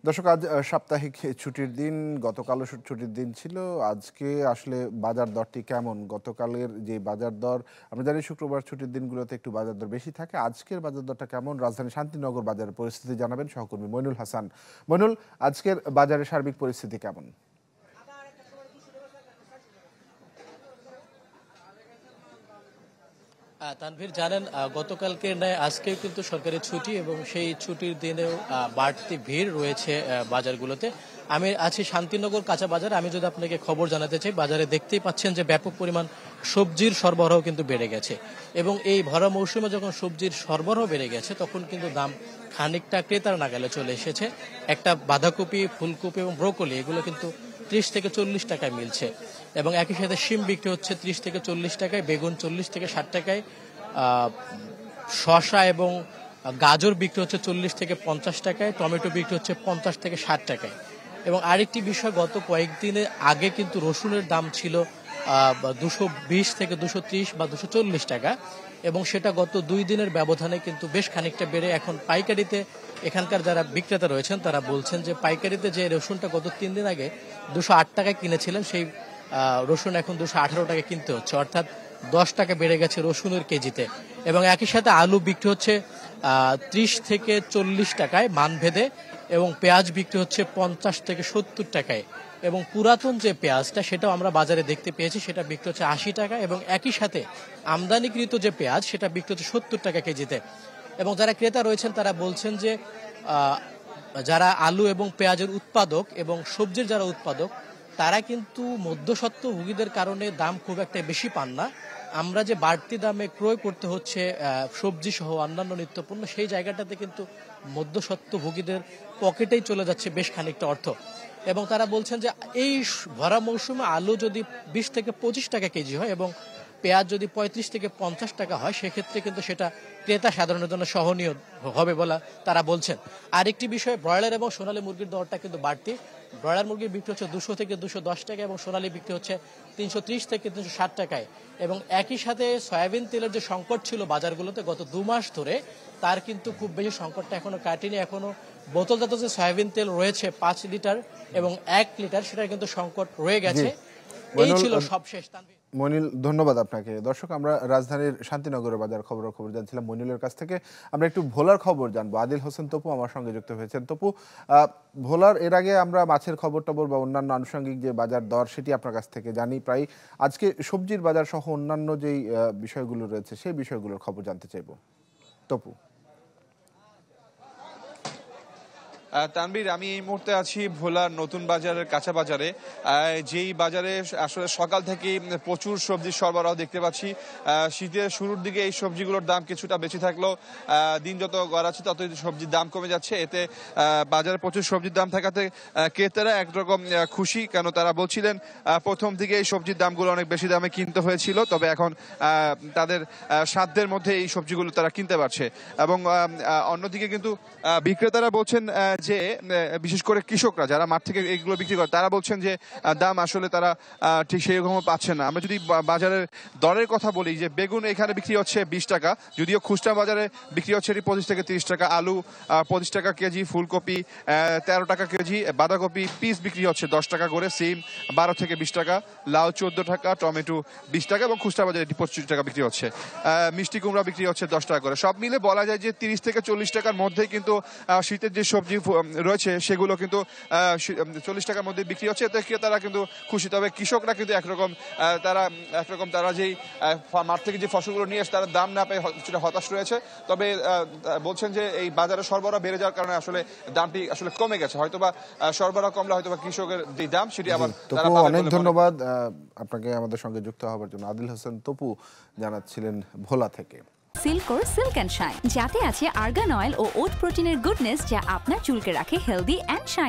দর্শক, আজ সাপ্তাহিক ছুটির দিন। গতকালও ছুটির দিন ছিল। আজকে আসলে বাজার দরটি কেমন? গতকালের যে বাজার দর, আমরা জানি শুক্রবার ছুটির দিনগুলোতে একটু বাজার দর বেশি থাকে। আজকের বাজার দরটা কেমন? রাজধানী শান্তিনগর বাজারের পরিস্থিতি জানাবেন সহকর্মী মইনুল হাসান। মইনুল, আজকের বাজারের সার্বিক পরিস্থিতি কেমন? তানভীর, জানেন গতকালকে ন্যায় আজকেও কিন্তু সরকারি ছুটি এবং সেই ছুটির দিনেও বাড়তি ভিড় রয়েছে বাজারগুলোতে। আমি আছি শান্তিনগর কাঁচা বাজার। আমি যদি আপনাকে খবর জানাতে চাই, বাজারে দেখতেই পাচ্ছেন যে ব্যাপক পরিমাণ সবজির সরবরাহ কিন্তু বেড়ে গেছে এবং এই ভরা মৌসুমে যখন সবজির সরবরাহ বেড়ে গেছে তখন কিন্তু দাম খানিকটা ক্রেতার নাগালে চলে এসেছে। একটা বাঁধাকপি, ফুলকপি এবং ব্রোকলি এগুলো কিন্তু 30 থেকে 40 টাকায় মিলছে এবং একই সাথে শিম বিক্রি হচ্ছে 30 থেকে 40 টাকায়, বেগুন 40 থেকে 60 টাকায়, শসা এবং গাজর বিক্রি হচ্ছে 40 থেকে 50 টাকায়, টমেটো বিক্রি হচ্ছে 50 থেকে 60 টাকায়। এবং আরেকটি বিষয়, গত কয়েকদিনের আগে কিন্তু রসুনের দাম ছিল 220 থেকে 230 বা 240 টাকা এবং সেটা গত 2 দিনের ব্যবধানে কিন্তু বেশ খানিকটা বেড়ে এখন পাইকারিতে, এখানকার যারা বিক্রেতা রয়েছেন তারা বলছেন যে পাইকারিতে যে রসুনটা গত 3 দিন আগে 208 টাকায় কিনেছিলেন সেই রসুন এখন 218 টাকা কিনতে হচ্ছে, অর্থাৎ 10 টাকা বেড়ে গেছে রসুনের কেজিতে। এবং একই সাথে আলু বিক্রি হচ্ছে 30 থেকে 40 টাকায় মানভেদে এবং পেঁয়াজ বিক্রি হচ্ছে 50 থেকে 70 টাকায় এবং পুরাতন যে পেঁয়াজটা সেটাও আমরা বাজারে দেখতে পেয়েছি, সেটা বিক্রি হচ্ছে 80 টাকা এবং একই সাথে আমদানিকৃত যে পেঁয়াজ সেটা বিক্রি হচ্ছে 70 টাকা কেজিতে। এবং যারা ক্রেতা রয়েছেন তারা বলছেন যে যারা আলু এবং পেঁয়াজের উৎপাদক এবং সবজির যারা উৎপাদক তারা কিন্তু মধ্যস্বত্ব ভোগীদের কারণে দাম খুব একটা বেশি পান না। আমরা যে বাড়তি দামে ক্রয় করতে হচ্ছে সবজি সহ অন্যান্য নিত্যপণ্য, সেই জায়গাটাতে কিন্তু মধ্যস্বত্ব ভোগীদের পকেটেই চলে যাচ্ছে বেশ খানিকটা অর্থ। এবং তারা বলছেন যে এই ভরা মৌসুমে আলু যদি 20 থেকে 25 টাকা কেজি হয় এবং পেঁয়াজ যদি 35 থেকে 50 টাকা হয়, সেক্ষেত্রে কিন্তু সেটা ক্রেতা সাধারণের জন্য সহনীয় হবে বলে তারা বলছেন। আরেকটি বিষয়, ব্রয়লার এবং সোনালী মুরগির দরটা কিন্তু বাড়তি। ব্রয়লার মুরগি বিক্রি হচ্ছে 200 থেকে 210 টাকা এবং সোনালী বিক্রি হচ্ছে 330 থেকে 360 টাকায়। এবং একই সাথে সয়াবিন তেলের যে সংকট ছিল বাজারগুলোতে গত 2 মাস ধরে, তার কিন্তু খুব বেশি সংকটটা এখনো কাটেনি। এখনো বোতলজাত যে সয়াবিন তেল রয়েছে 5 লিটার এবং 1 লিটার, সেটার কিন্তু সংকট রয়ে গেছে। এই ছিল সবশেষ। মনিল, ধন্যবাদ আপনাকে। দর্শক, আমরা রাজধানীর শান্তিনগরের বাজার খবর জানছিলাম মনিলের কাছ থেকে। আমরা একটু ভোলার খবর জানবো। আদিল হোসেন তপু আমার সঙ্গে যুক্ত হয়েছেন। তপু, ভোলার এর আগে আমরা মাছের খবর টবর বা অন্যান্য আনুষঙ্গিক যে বাজার দর সেটি আপনার কাছ থেকে জানি প্রায়। আজকে সবজির বাজার সহ অন্যান্য যেই বিষয়গুলো রয়েছে সেই বিষয়গুলোর খবর জানতে চাইব তপু। তানভীর, আমি এই মুহূর্তে আছি ভোলার নতুন বাজারের কাঁচা বাজারে, যেই বাজারে আসলে সকাল থেকেই প্রচুর সবজির সরবরাহ দেখতে পাচ্ছি। শীতের শুরুর দিকে এই সবজিগুলোর দাম কিছুটা বেশি থাকলেও দিন যত গড়াচ্ছে ততই সবজির দাম কমে যাচ্ছে। এতে বাজারে প্রচুর সবজির দাম থাকাতে ক্রেতারা একরকম খুশি, কেন তারা বলছিলেন প্রথম দিকে এই সবজির দামগুলো অনেক বেশি দামে কিনতে হয়েছিল, তবে এখন তাদের সাধ্যের মধ্যে এই সবজিগুলো তারা কিনতে পারছে। এবং অন্যদিকে কিন্তু বিক্রেতারা বলছেন যে বিশেষ করে কৃষকরা যারা মাঠ থেকে এইগুলো বিক্রি করে তারা বলছেন যে দাম আসলে তারা ঠিক সেই রকম পাচ্ছে না। আমরা যদি বাজারের দরের কথা বলি, যে বেগুন এখানে বিক্রি হচ্ছে 20 টাকা, যদিও খুচরা বাজারে বিক্রি হচ্ছে 25 থেকে 30 টাকা, আলু 25 টাকা কেজি, ফুলকপি 13 টাকা কেজি, বাঁধাকপি পিস বিক্রি হচ্ছে 10 টাকা করে, সিম 12 থেকে 20 টাকা, লাউ 14 টাকা, টমেটো 20 টাকা এবং খুচরা বাজারে 25 টাকা বিক্রি হচ্ছে। মিষ্টি কুমড়া বিক্রি হচ্ছে 10 টাকা করে। সব মিলে বলা যায় যে 30 থেকে 40 টাকার মধ্যেই কিন্তু শীতের যে সবজি রয়েছে সেগুলো কিন্তু 40 টাকার মধ্যে বিক্রি হচ্ছে। এতে ক্রেতারা কিন্তু খুশি, তবে কৃষকরা কিন্তু একরকম তারা যেই মাঠ থেকে যে ফসলগুলো নিয়ে আসে তারা দাম না পেয়ে কিছুটা হতাশ রয়েছে। তবে বলছেন যে এই বাজারে সরবরাহ বেড়ে যাওয়ার কারণে আসলে দামটি আসলে কমে গেছে, হয়তোবা সরবরাহ কমলে হয়তোবা কৃষকের যে দাম সেটি আবার। অনেক ধন্যবাদ আপনাকে আমাদের সঙ্গে যুক্ত হওয়ার জন্য। আদিল হোসেন তপু জানাচ্ছিলেন ভোলা থেকে। সিল্কোর সিল্ক অ্যান্ড শাইন, যাতে আছে আর্গান অয়েল ও ওট প্রোটিনের গুডনেস, যা আপনার চুলকে রাখে হেলদি অ্যান্ড শাইন।